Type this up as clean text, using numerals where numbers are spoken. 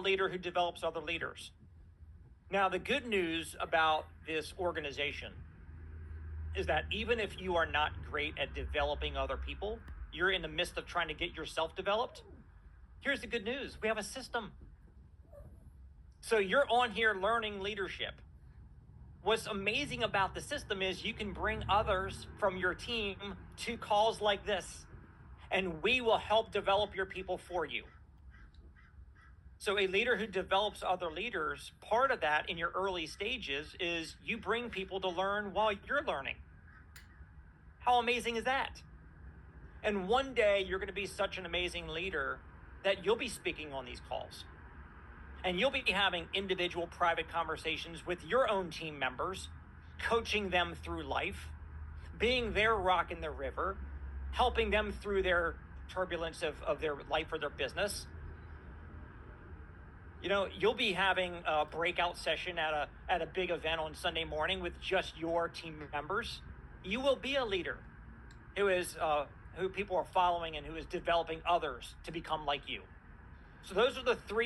leader who develops other leaders. Now, the good news about this organization is that even if you are not great at developing other people, you're in the midst of trying to get yourself developed. Here's the good news. We have a system. So you're on here learning leadership. What's amazing about the system is you can bring others from your team to calls like this, and we will help develop your people for you. So a leader who develops other leaders, part of that in your early stages is you bring people to learn while you're learning. How amazing is that? And one day you're going to be such an amazing leader that you'll be speaking on these calls. And you'll be having individual private conversations with your own team members, coaching them through life, being their rock in the river, helping them through their turbulence of their life or their business. You know, you'll be having a breakout session at a big event on Sunday morning with just your team members. You will be a leader who people are following and who is developing others to become like you. So those are the three